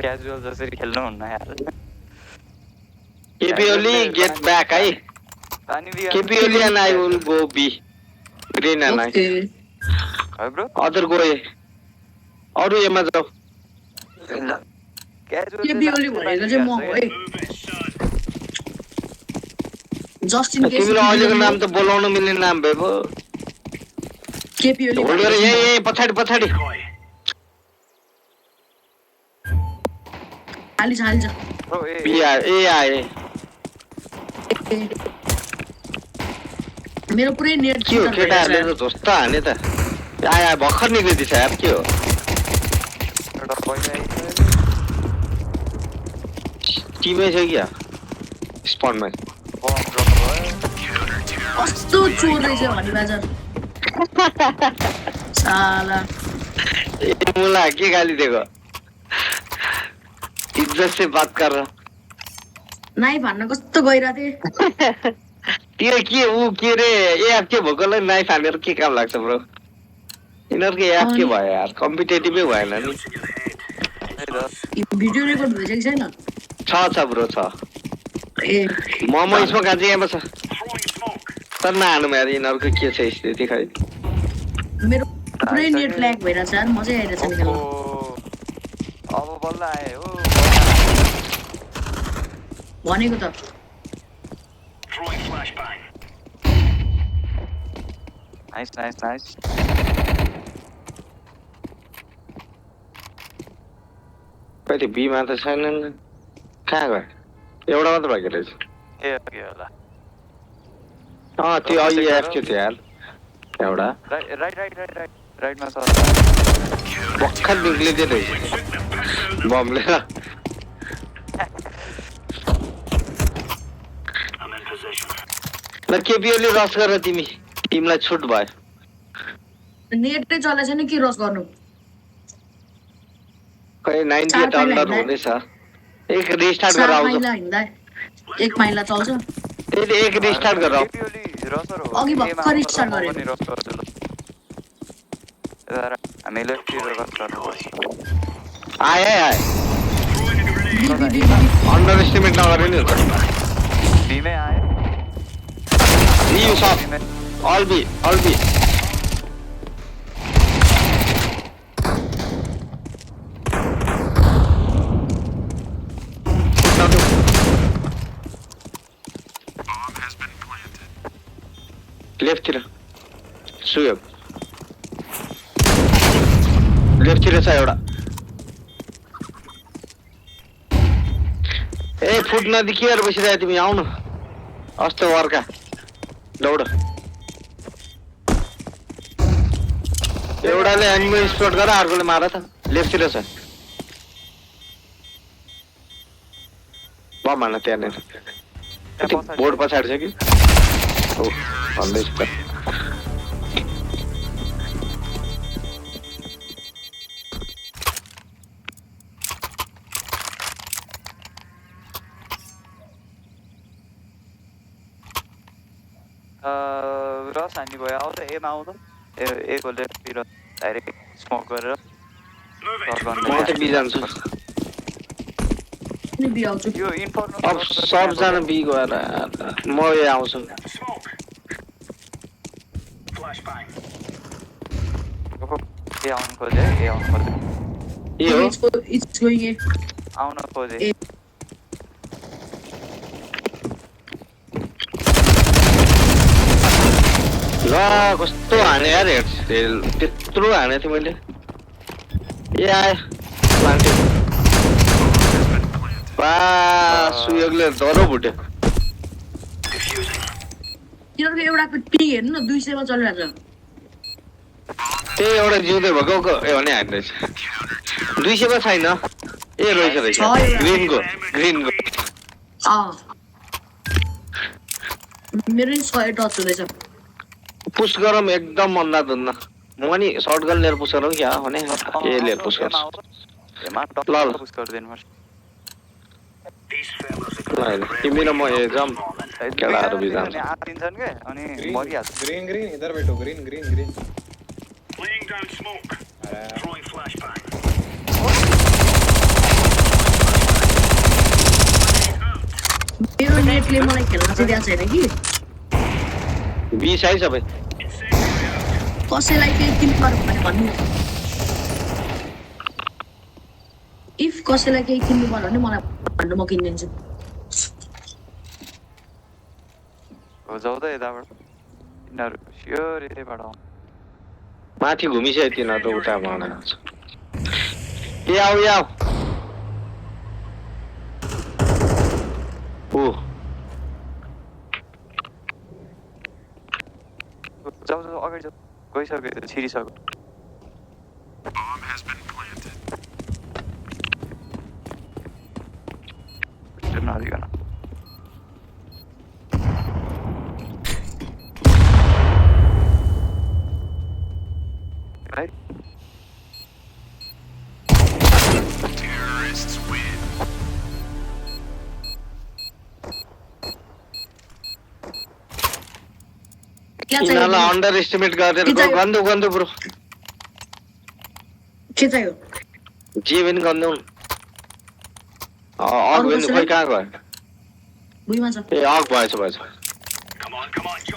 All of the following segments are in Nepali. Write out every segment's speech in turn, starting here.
क्याजुअल जसरी खेल्नु हुन्न यार केपीओली गेट ब्याक है KP Oli and I will go B green and I है ब्रो other go A अरु एमा जाऊ केपीओली भनेको चाहिँ म हो है जस्ट इन केस तिमीलाई अहिलेको नाम त बोलाउन मिल्ने नाम भयो केपीओली होल्ड गरे यही पछाडी पछाडी खाली छ ब्रो बी ए आए मेरो पुरै नेट के हो केटाहरुले त जस्तो हाने त आया भर्खर निक्लिदिछ यार के हो टिमै छ क्या स्पनमा कस्तो चोर रहेछ भनी बाजार साला ए मुला के गाली दिएको इज्जत से बात कर नाइ भन्न कस्तो गइरा थिए त्यो के उ के रे एप के भोकलै नाइ फानेर के काम लाग्छ ब्रो इनरको एप के भयो यार कम्पिटिटिभै भएन नि भिडियो रेकर्ड भइसकेको छैन छ ब्रो छ ए मम इसमा गाजी एमा छ तर नहानु यार इनरको के छ स्थिति खै मेरो पुरै नेट ल्याग भइराछ यार मजै आइराछ नि खेल्न अब बल्ल आए हो भनेको त नाइस नाइस नाइस कहिले बी मा त छैनन् कहाँ गयो एउटा मात्र भएको रहेछ के होला त्यो अहिले एप के थियो यार एउटा right right right right right राइटमा छ भर्खर निक्लिदियो रहेछ बमले ल केपीओली रस गर तिमी टिमलाई छुट भयो नेटै चलेछ नि के रस गर्नु खै 98 अन्डर हुँदैछ एक रिस्टार्ट गरेर आउँछ एक माइला चल्छ त्यही एक रिस्टार्ट गरेर आऊ अघि भर्खर रिस्टार्ट गरे हामी लेफ्टतिर रस गर्नुपर्छ आए अन्डर एस्टिमेट नगरे नि बीमै आए you shot all B left तिर सुयोग लेफ्ट तिर छ एउटा ए फुट नदी के गरेर बसिरहेको तिमी आउनु अस्ते वर्का दौड एउटाले एनिमल स्पॉट गर अर्कोले मार त लेफ्ट तिर छ बम हान्न त्यहाँनिर बोर्ड पछाडि छ कि ओ भन्दैछु त रस हान्ने भयो आउँछ एमा आउँछ एको लेफ्टतिर डाइरेक्ट स्मोक गरेर म त बी जान्छु यो इन्फर्मल अब सबजना बी गएर म ए आउँछु ए आउनु खोजे ए हो आउन खोजे ल कस्तो हाने यार त्यत्रो हाने थिएँ मैले ए आयो लान्थे बा सुयोगले डरो भुट्यो एउटाको टी हेर्नु न 200 मा चलिरहेछ त्यही एउटा जिउँदै भएको ए भने हान्दैछ 200 मा छैन ए रहेछ ग्रिनको मेरो नि 100 टच हुँदैछ पुश गरौँ एकदम मन्दा धुन्न म नि सर्ट गन लिएर पुश गरौँ क्या भने ए लिएर पुश गर्छु ल पुश गरिदिनु पर्छ तिमी र म ए जाम केटाहरु बि जान्छ आतिन्छन् के अनि मरिहाल्छ ग्रीन इधर बैठो green laying down smoke throwing flashbang नेटले मलाई खेल्न चाहिँ दिएको छैन कि बी साइज सबै कसैलाई केही किन्नु पर्यो भने भन्नु इफ कसैलाई केही किन्नु पर्यो भने मलाई भन्नु म किनिदिन्छु हो जाऊ त यताबाट यिनीहरू स्योर यतैबाट आउँ माथि घुमिसक्यो तिनीहरू उता भन ए आऊ याऊ ओ जाऊ जाऊ अगाडि जाऊ गइसक्यो छिरिसक्यो नदिकन right? Terrorists win. यिनीहरूलाई अन्डर एस्टिमेट गरेर गन्दो गन्दो ब्रो के चाहियो जे पनि गन्दो अग पनि खोइ कहाँ गयो भुइँमा छ ए अग भएछ भएछ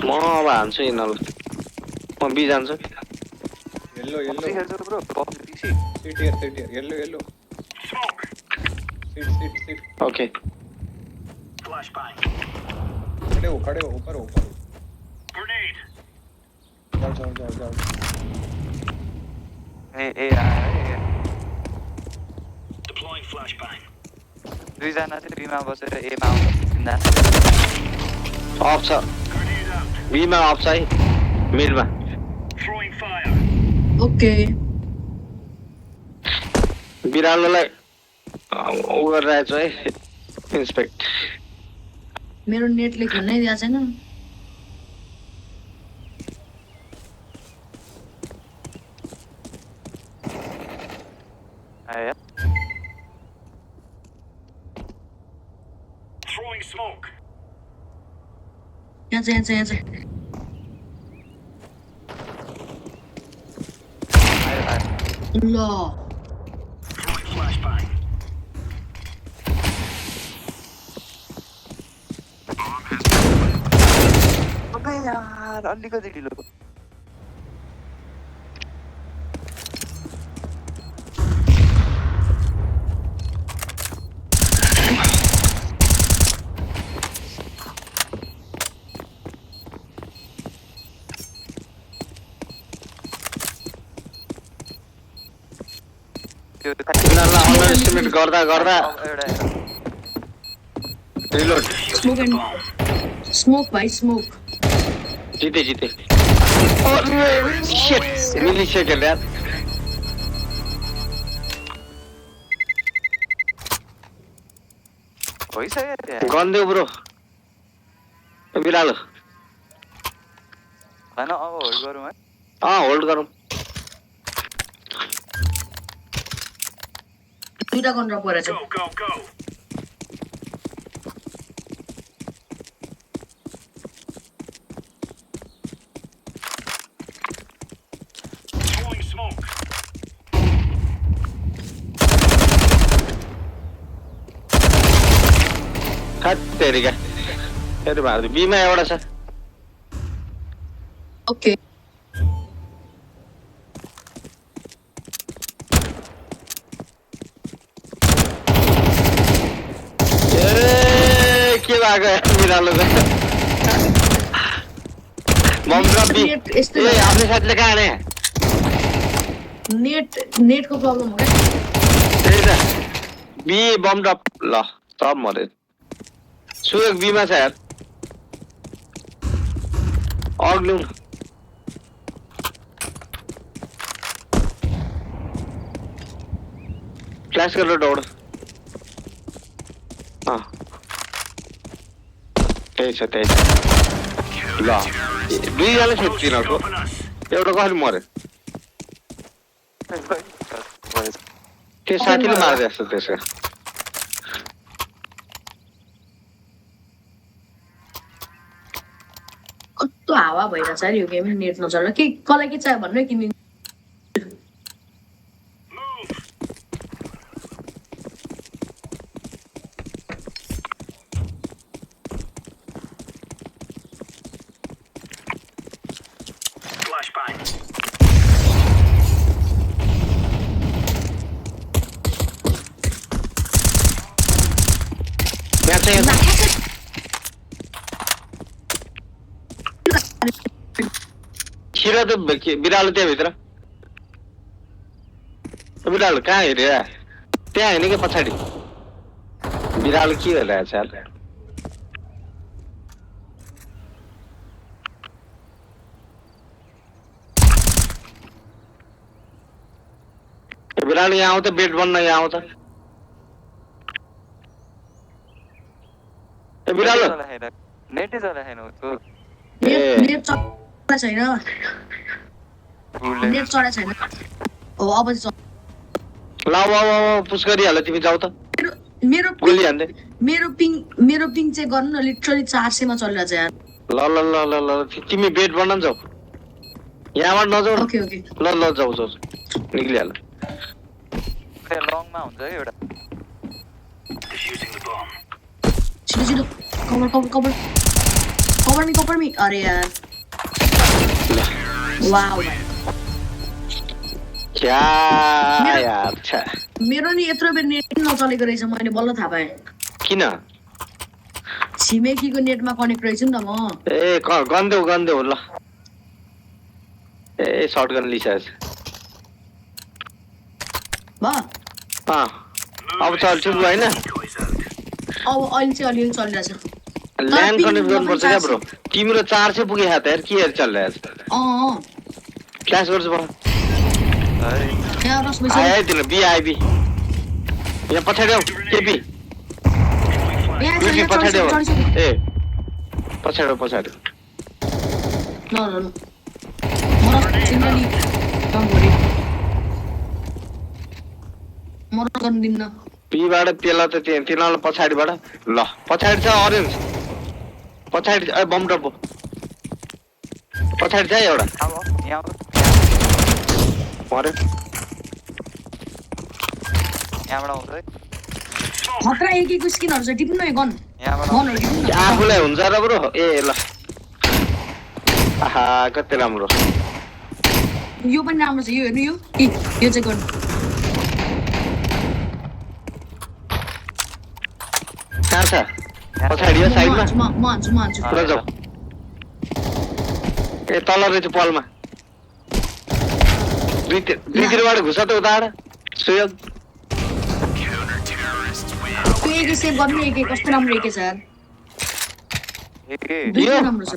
म अब हान्छु यिनीहरूलाई म बी जान्छु Yellow, yellow. PUBG खेल्छ bro PUBG PC Sit here, yellow, yellow. Sit. Okay खड़े हो, ऊपर हो. जाओ. ए दुईजना चाहिँ बीमा बसेर एमा आउँदा अफ छ बीमा अफ छ है मिडमा ओके बिरालोलाई उ गरिरहेछ है इन्सपेक्ट मेरो नेटले खेल्नै दिएको छैन आयो यहाँ छ ल अबे यार अलिकति ढिलो यिनीहरूलाई अन्डर एस्टिमेट गर्दा रिलोड स्मोक भाइ स्मोक जिते मिली सेकेन्ड यार भइसक्यो गन्देऊ ब्रो बिरालो होइन अब होल्ड गरौँ है होल्ड गरौँ दुईटा गन ड्रप गरेछ तेरिका हेर भाइ बीमा एउटा छ ओके के भएको बिरालोको बम ड्रप बी ए आफ्नो साथीले कहाँ आने नेटको प्रब्लम हो क्या त्यही त बी बम ड्रप ल सब मरे सुयोग बीमा छ यार अग्लु फ्ल्यास गरेर दौड त्यही छ ल दुईजना छ तिनीहरूको एउटा कसरी मऱ्यो त्यो साथीले मार्दै जस्तो त्यसको कस्तो हावा भइरहेछ अरे यो गेम नेट नचल्दा के कसलाई के चाहियो भन्नु किन्नु यहाँ छिरा त बिरालो त्यहाँभित्र बिरालो कहाँ हेरेर त्यहाँ होइन कि पछाडि बिरालो के गरिरहेछ यार बिरालो यहाँ आउँछ बेड बन्न यहाँ आउँछ बिरालो नेटै चलाएन उसको नेट चढा छैन नेट चढा छैन हो अब चाहिँ ल पुस गरिहाल तिमी जाऊ त मेरो गोली हान्दै मेरो पिङ चाहिँ गर्नु न लिटरली 400 मा चलिरहेछ यार ल ल ल ल ल तिमी बेड बन्न जाऊ यहाँबाट नजाऊ ओके ओके ल ल जाऊ जाऊ निक्लिहाल लङमा हुन्छ है एउटा छिटो छिटो कभर मी अरे यार वाउ क्या यार छा मेरो नि यत्रो बेर नेट नचलेको रहेछ मैले बल्ल थाहा पाएँ किन छिमेकीको नेटमा कनेक्ट रहेछु नि त म ए गन्देऊ ल ए शटगन लिइसकेछ भयो अब चल्छ होइन अब अहिले चाहिँ अलिअलि चलिरहेछ ल्यान्ड कनेक्ट गर्नुपर्छ क्या ब्रो तिम्रो 400 पुगे हात यार के हेर चलिरहेछ क्लास गर्छु बा आयो तिन बिआइबी यहाँ पछाडि आऊ केपी पछाडि आऊ ए पछाडि ल म गर्नु दिन्न पीबाट पेला त तिनीहरूलाई पछाडिबाट ल पछाडि छ अरेन्ज पछाडि बम डब्बो पछाडि छ एउटा मर्यो यहाँबाट आउँछ है खतरा एक स्किनहरु छ टिप्नु है गन गनहरु टिप्नु न आफुलाई हुन्छ र ब्रो ए ल आहा कति राम्रो यो पनि राम्रो छ यो हेर्नु यो चाहिँ गर्नु कहाँ छ पछाडि यो साइडमा म हान्छु ल जाऊ ए तल रहेछ पलमा दुईतिरबाट घुस त उताबाट सुयोग त्यो एक सेभ गर्नु एक कस्तो राम्रो एक छ यार दुईटा राम्रो छ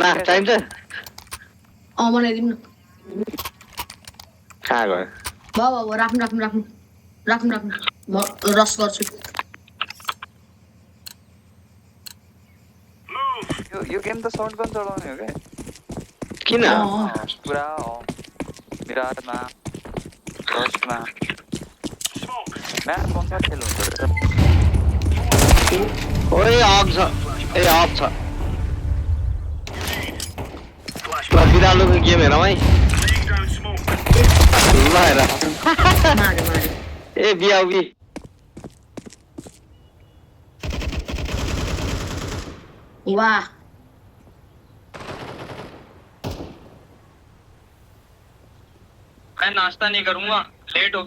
ना चाहिन्छ मलाई दिनु कहाँ गयो बाबा राख्नु म रस गर्छु यो गेम त साउन्ड गन चलाउने हो क्या किन पुरा विराटमा फर्स्टमा म्याच कन्सर्ट खेल हुन्छ ओए अफ छ ल बिरालोको गेम हेरौँ है ल हेर ए बिआउबी वाह मैं नाश्ता नहीं करूंगा लेट हो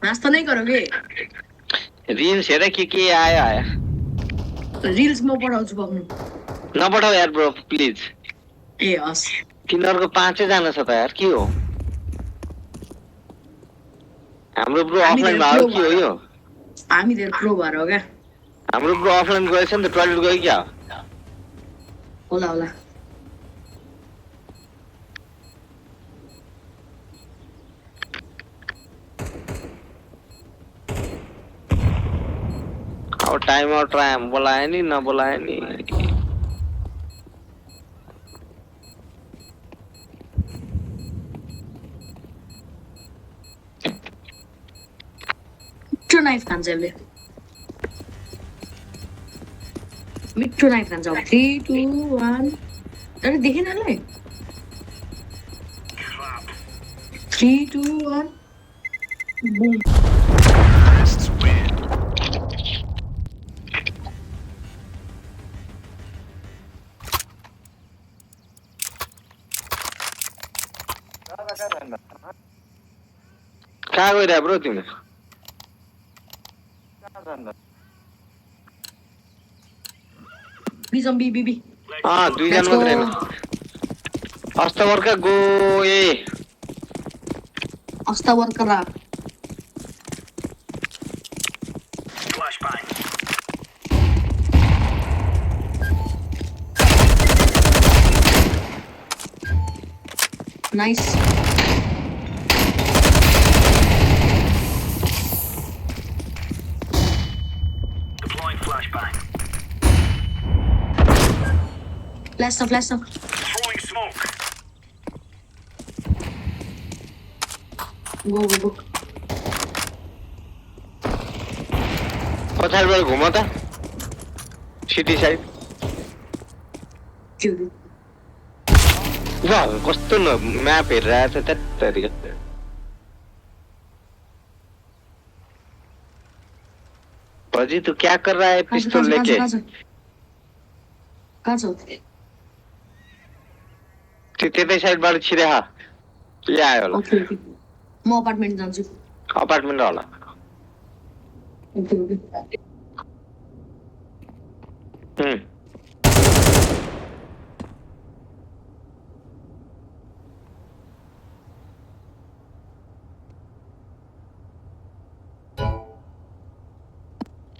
नाश्ता नहीं करोगे रिल्स हेर के आयो रिल्स म पठाउँछु बग्नु नपठाऊ यार ब्रो प्लिज ए हस् तिनीहरूको 5 जना छ त यार के हो हाम्रो ब्रो अफलाइन भयो के हो यो हामी धेरै प्रो भएर हो क्या हाम्रो ब्रो अफलाइन गएछ नि त टोयलेट गयो क्या होला अब टाइम आउट बोलाए नि नबोलाए नि मिठो नाइफ खान्छ यसले मिठो नाइफ खान्छ 3 2 1 अरे देखेन यसलाई 3 2 1 बुम कहाँ गइरह्यो ब्रो तिमी जान्नु बी जम्बी बीबी दुईजना मात्रै हैन अस्तवर्का गए अस्ता वर्करा nice Flash now. Throwing smoke. Go. पछाडिबाट घुम त सिटी साइड वाह कस्तो न म्याप हेरेर आएछ त्यतिकै भजी तू क्या कर रहा है पिस्तौल लेके कहाँ छ त्यतै साइडबाट छिरे हा ले आयो होला ओके म अपार्टमेन्ट जान्छु अपार्टमेन्ट होला ओके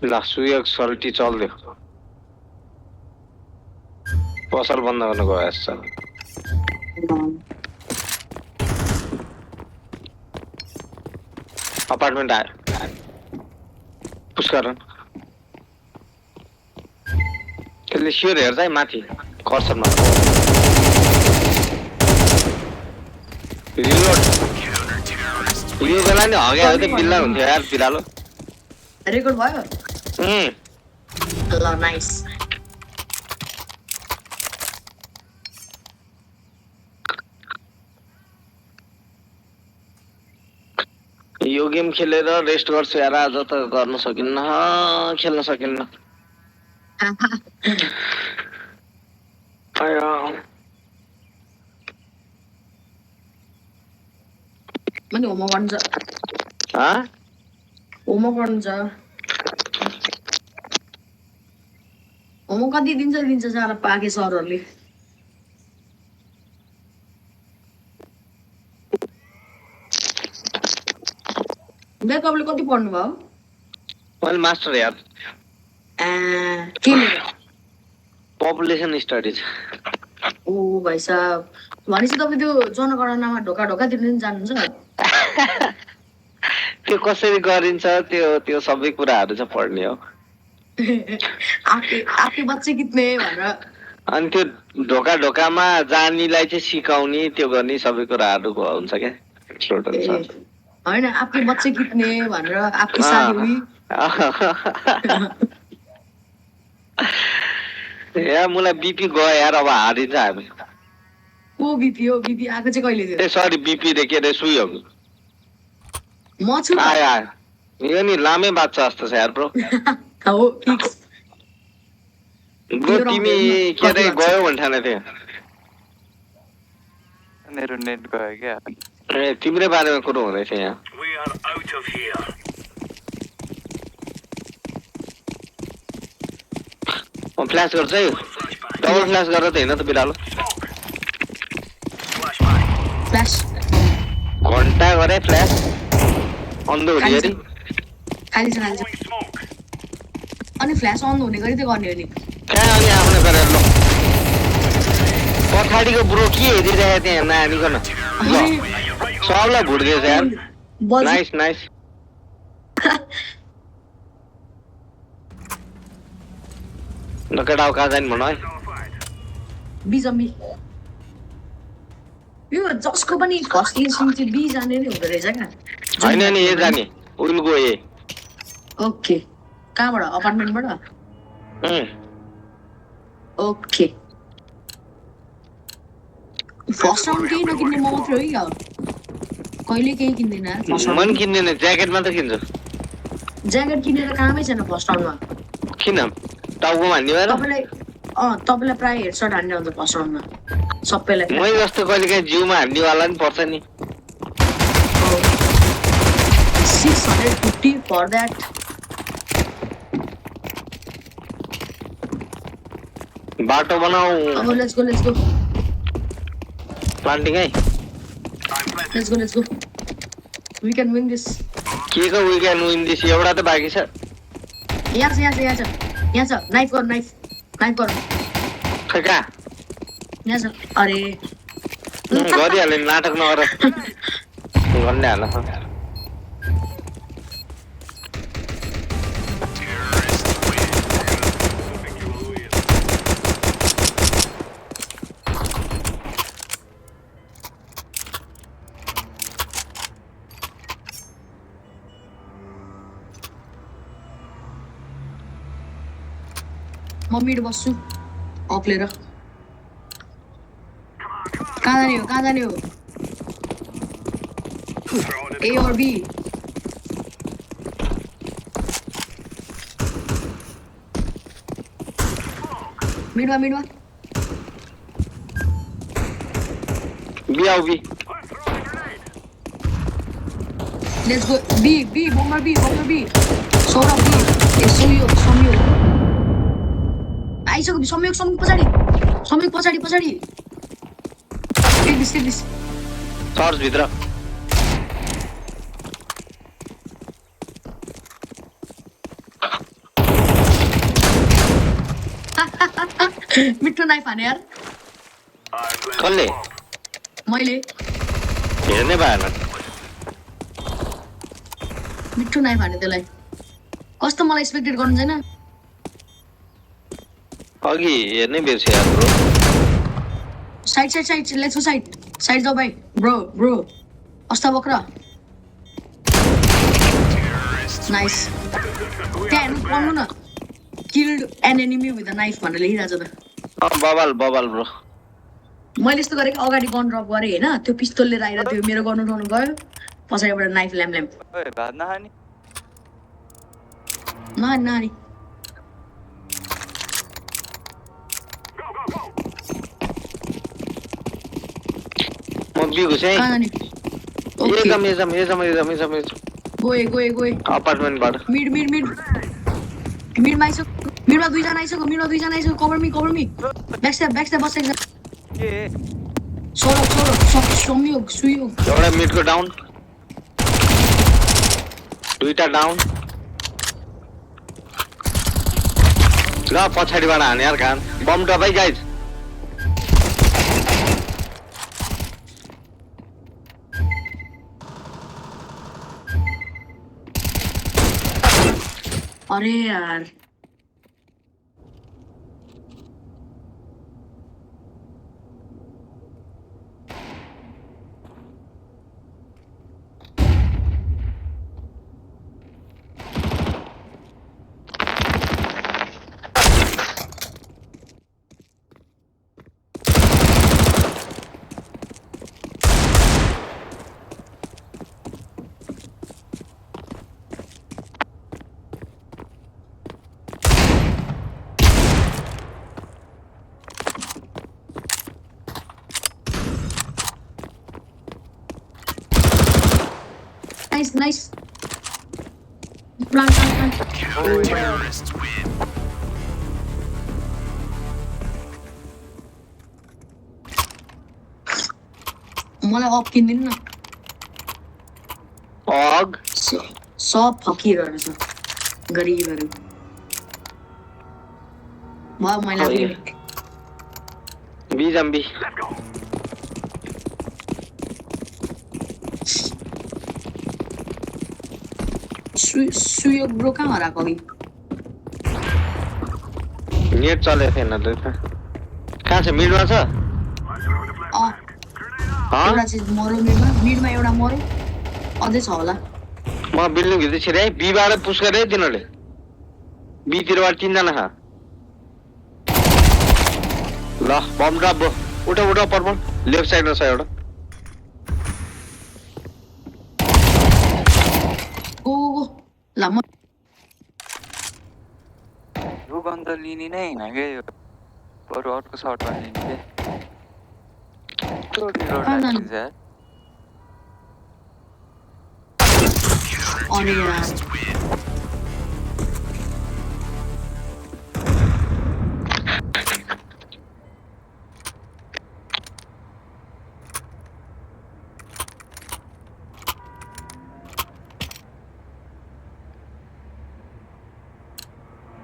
ल सुयोग सल्टी चल्दियो पसल बन्द गर्न गयो जस्तो अपार्टमेन्ट आयो पुस गर त्यसले स्योर हेर्छ है माथि कर्सरमा रिलोड यो बेला नि हग्या हो त बिल्ला हुन्थ्यो यार बिरालो रेकर्ड भयो ल नाइस यो गेम खेलेर रेस्ट गर्छु यार आज त गर्न सकिन्न खेल्न सकिन्न मैले होमवर्क गर्नु छ होमवर्क गर्नु छ होमवर्क कति दिन्छ सारा पाके सरहरूले तपाईँले कति पढ्नु भयो मैले मास्टर यार के पपुलेसन स्टडिज ओ भाइ साहब भनेपछि तपाईँ त्यो जनगणनामा ढोका दिन जानुहुन्छ त्यो कसरी गरिन्छ त्यो सबै कुराहरू चाहिँ पढ्ने हो आके बच्चे कितने भनेर अनि त्यो ढोकामा जानीलाई चाहिँ सिकाउने त्यो गर्ने सबै कुराहरू हुन्छ क्या टोटल होइन आपके बच्चे कितने भनेर आपकी शादी हुई यार मलाई बिपी गयो यार अब हारिन्छ हामी को बिपी हो बिपी आएको चाहिँ कहिले थियो ए सरी बिपी रे के रे सुई हो म छु यो नि लामै बात छ जस्तो छ यार ब्रो हो फिक्स ब्रो तिमी के रे गयो भन्ने ठाने थियो मेरो नेट गयो क्या ए तिम्रै बारेमा कुरो हुँदै थियो यहाँ We are out of here. म फ्ल्यास गर्छु है डबल फ्ल्यास गरेर त हैन त बिरालो फ्ल्यास घन्टा गरे फ्ल्यास अन्धो हुने गरी खाली छ अनि फ्ल्यास अन हुने गरी त गर्ने हो नि कहाँ अनि आफ्नो गरेर ल पछाडिको ब्रो के हेरिरहेको त्यहाँ नानीकन ल सबलाई भुट्दैछ यार नाइस नकेटाउ कहाँ जाने भन है बिजम्बी यो जसको पनि फर्स्ट इन्स्टिङ चाहिँ बी जाने नै हुँदो रहेछ क्या होइन नि ए जाने विल गो ए ओके कहाँबाट अपार्टमेन्टबाट ओके फर्स्ट राउन्ड केही नकिन्ने म मात्रै हो क्या कहिले केही किन्दैन मन किन्दैन ज्याकेट मात्र किन्छु ज्याकेट किनेर कामै छैन फर्स्ट राउन्डमा किन टाउकोमा हान्ने भएर तपाईँलाई प्राय हेडसट हान्ने हुन्छ फर्स्ट राउन्डमा सबैलाई मै जस्तो कहिले काहीँ जिउमा हान्नेवाला नि पर्छ नि 650 फर द्याट बाटो बनाऊ अब लेट्स गो प्लान्टिङ है let's go we can win this के को विकेन्ड विन दिस एउटा त बाँकी छ यहाँ छ नाइफ गर खै कहाँ यहाँ छ अरे गरिहाल्यो नि नाटक नगर भन्ने हाल म मिड बस्छु अफ लिएर कहाँ जाने हो ए और बी मिडमा बी आऊ B let's go B bomber B Saurabh B A Sanyog आइसक्यो संयोग पछाडि टेक दिस सर्च भित्र मिठो नाइफ हाने यार कसले मैले हेर्नै भएन मिठो नाइफ हाने त्यसलाई कस्तो मलाई एक्सपेक्टेड गर्नु छैन अघि हेर्नै बिर्से यार bro side let's go side जाऊ भाइ ब्रो अस्ता बक्रा नाइस त्यहाँ हेर्नु पढ्नु न killed an enemy with a knife भनेर लेखिरहेको छ त बबाल ब्रो मैले यस्तो गरेँ कि अगाडि गन ड्रप गरेँ होइन त्यो पिस्तोल लिएर आएर त्यो मेरो गर्नु उठाउनु गयो पछाडिबाट नाइफ ल्याम ओए भात नखाने नानी म बी घुसेँ कहाँ जाने एकदम गए अपार्टमेन्टबाट मिडमा आइसक्यो मिडमा दुईजना आइसक्यो कभर मी ब्याकस्ट्याप बसेको छ के सौरभ संयोग सुयोग एउटा मिडको डाउन दुईटा डाउन ल पछाडिबाट हाने यार कान बम टपाई गाइज अरे यार Nice. Plant. Terrorists win. मलाई अप किन्दिनु न अग सब फकिरहेको छ गरिबहरू भयो मैले बी जम्बी सुयोग ब्रो कहाँ हराएको अघि नेट चलेको थिएन त कहाँ छ मिडमा छ एउटा चाहिँ मरो मिडमा एउटा मरो अझै छ होला म बिल्डिङ भित्र छिरे बीबाट पुस गरे तिनीहरूले बीतिरबाट तीनजना छ ल बम ड्रप उठा पर्पल लेफ्ट साइडमा छ एउटा गो ल म यो गन्ध लिने नै होइन क्या यो बरु अर्को सर्टमा लिने क्या अरे यार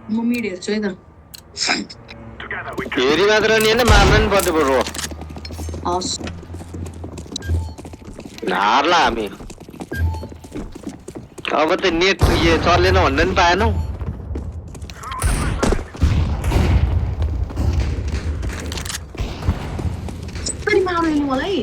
म मिड हेर्छु है त हेरी मात्र नि होइन मार्न नि पर्छ बरु हस् हार्ला हामी अब त नेट यो चलेन भन्न नि पाएनौ कसरी मार्नु नि मलाई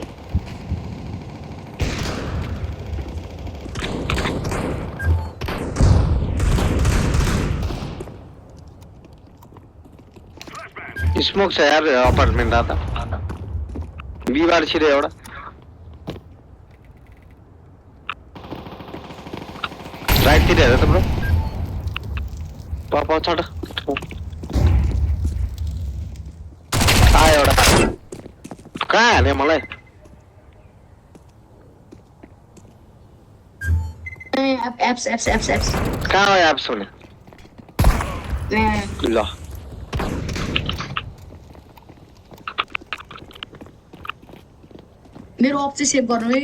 स्मोक छ यार अपार्टमेन्ट आता बिहीबार छिरे एउटा राइटतिर हेर त ब्रो पापा छट आयो एउटा कहाँ हाने मलाई एप्स एप्स एप्स एप्स कहाँ हो एप्स हुने ल मेरो अप चाहिँ सेभ गर्नु है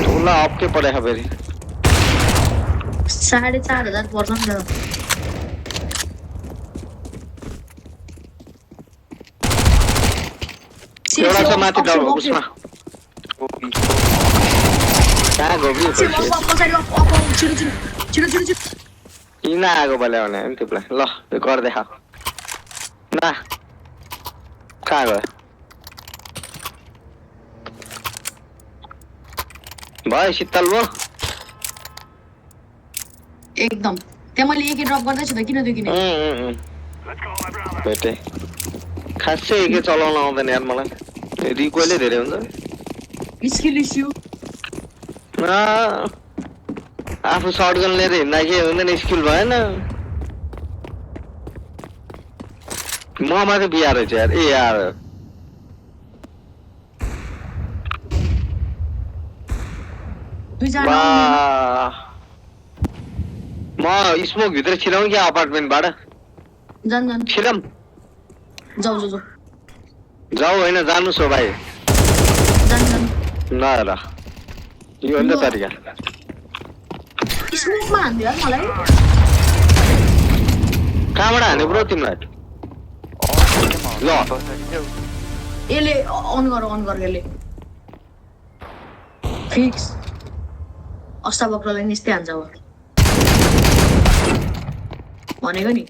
ठुला अपकै परेछ फेरि 4,500 पर्छ नि त एउटा छ माथि डर उसमा कहाँ गोबी किन आगो बल्याउने नि तिमीलाई ल गर्दै खा न कहाँ गयो भयो शीतल भयो एकदम त्यहाँ मैले एके ड्रप गर्दैछु त किन त्यो किने भेटे खासै एके चलाउन आउँदैन यार मलाई रिकोइलै धेरै हुन्छ स्किल इस्यु आफू सर्टगन लिएर हिँड्दा के हुँदैन स्किल भएन म मात्रै बिहार रहेछ यार ए यार दुईजना म स्मोक भित्र छिराउँ क्या अपार्टमेन्टबाट जान जान छिराम जाऊ जाऊ जाऊ जाऊ होइन जानुहोस् हो भाइ जान जान ल ल यो हो नि त तरिका स्मोकमा हान्दियो यार मलाई कहाँबाट हान्यो ब्रो तिमीलाई ल यसले अन गर यसले फिक्स अस्तावक्रलाई निस्ते हान्छ अब भनेको नि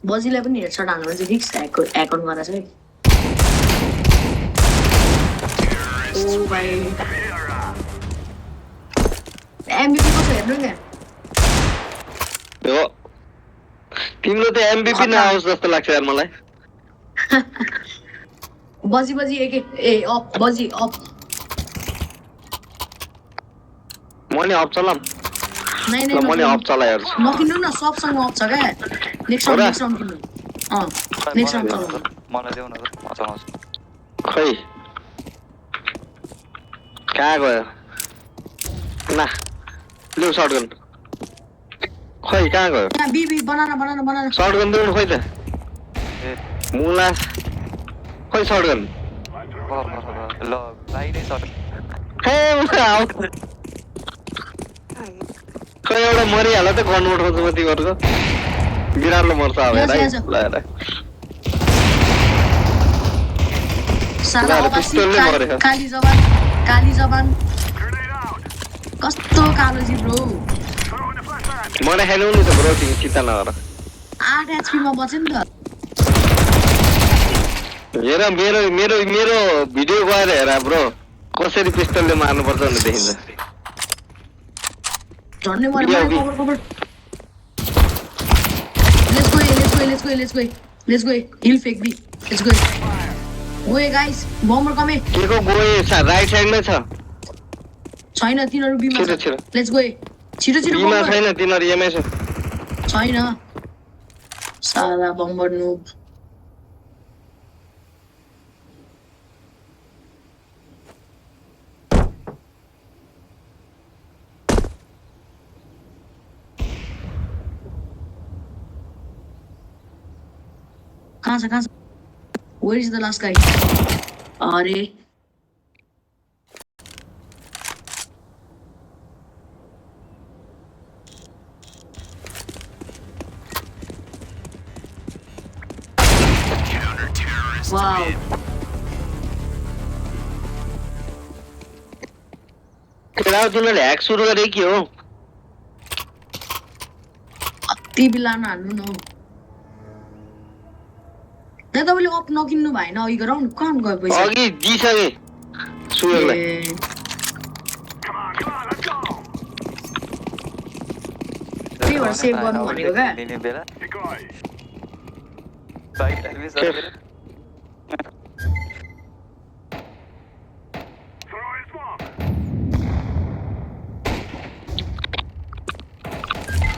बजीलाई पनि हेडसट हाल्नु भने चाहिँ फिक्स एकाउन्ट गरेर चाहिँ ओ भाइ एमबिपी कसो हेर्नु नि हो तिम्रो त एमबिपी नआओस् जस्तो लाग्छ यार मलाई बजी बजी एक अफ बजी अफ म नि अफ चलाम नै नै ल म नि अफ चलाइहाल्छु नकिन्नु न सबसँग अफ छ क्या नेक्स्ट राउन्ड किन्नु नेक्स्ट राउन्ड चलाउनु मलाई देऊ न त म चलाउँछु खै कहाँ गयो ना लिउ सर्टगन खै कहाँ गयो यहाँ बी बनाना सर्टगन देऊ न खोइ त ए मुला खै सर्टगन ल बाहिरै सर हे आउ खै एउटा मरिहाल्यो त कन्भर्ट गर्छु म तिमीहरूको बिरालो मर्छ अब हेर है ल हेर साला ल, अबासी पिस्तोलले मर्यो। काली जबान कस्तो कालो जी ब्रो मलाई खेल्नु नि त ब्रो तिमी चिन्ता नगर 8 एचपी मा बच्यो नि त हेर मेरो मेरो मेरो भिडियो गएर हेर ब्रो कसरी पिस्तोलले मार्नुपर्छ भनेर देखिन्छ झन्डै मर्यो cover let's go hill fake B let's go guys बमर कमे के को गए राइट साइडमै छ छैन तिनीहरु बीमा छिटो, छिटो। लेट्स गो छिटो बीमा बमर छैन तिनीहरु एमै छ छैन साला बमर नुब कहाँ छ where is the last guy अरे वाओ केटा तिनीहरूले ह्याक सुरु गरे के हो अति बिलान हान्नु न दाइ तपाईँले अप नकिन्नु भएन अघि गराउनु कहाँ गयो पैसा अघि दिइसके सुरलाई ए, त्यही भएर सेभ गर्नु भनेको क्या लिने बेला Decoy. बाइक सर्भिस गरेर Throwing smoke.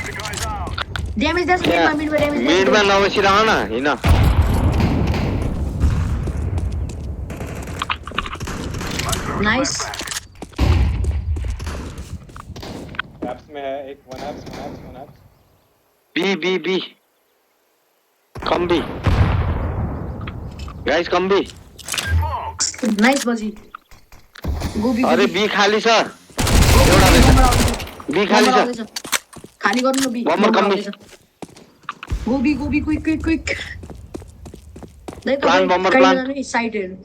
Decoy's out. Damage दास मिडमा ड्यामेज मिडमा नबसिरह न हिँड नाइस एप्स में है एक वन एप्स B come B guys come B nice बजी गोबी अरे बी खाली छ एउटा रहेछ बी खाली छ खाली गर्नु न B bomber come B. Go B quick Plant, bomber, plant. Side हेर्नु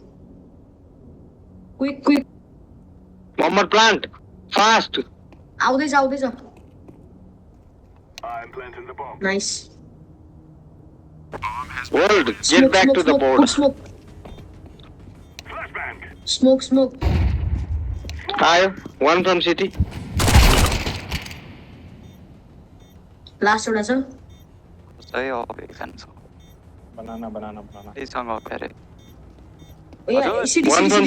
क्विक बम्बर प्लान्ट फास्ट आउँदैछ I'm planting the bomb. Nice hold get back to the board Flashbang. Smoke आयो वन फ्रम सिटी लास्ट एउटा छ सही हो खान्छ बनाना यसँग फेरि A CT one from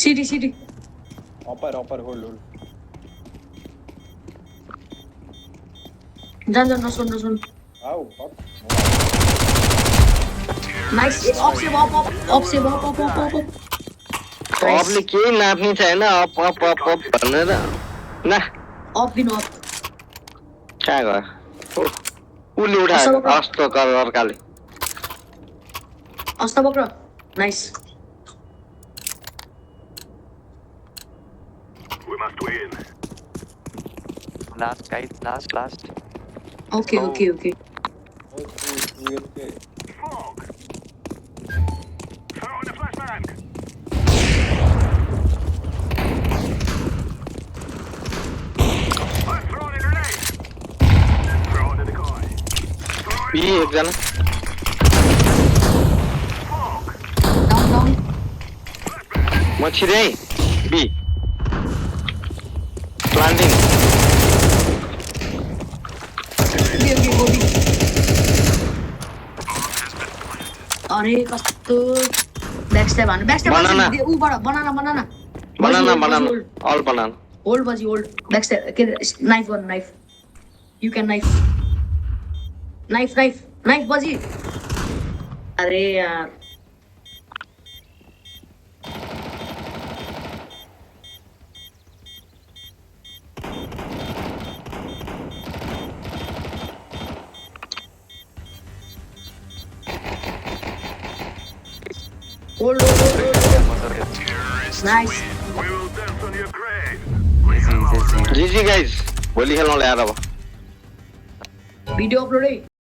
CT CT ऑपर होल्ड जान नसुन आओ नाइस अप सेभ अप अफले केही नाप्ने छैन अप भनेर न अप दिनु अप कहाँ गयो उसले उठायो अस्तो कर अर्काले अस्ता पक्र nice We must win. Last गाइड last okay Fog. Throwing a flashbang. I'm throwing a grenade. Throwing a decoy. B एकजना Fog. डाउन म छिरे बी प्लान्टिङ ओके गोबी अरे कस्तो ब्याकस्ट्याप Banana. उबाट बनाना अल बनाना होल्ड बजी होल्ड ब्याकस्ट्याप के नाइफ गर्नु नाइफ यु क्यान नाइफ बजी अरे यार hold nice We will dance on your grave. GG guys भोलि खेल्न ल्याएर अब भिडियो अपलोड है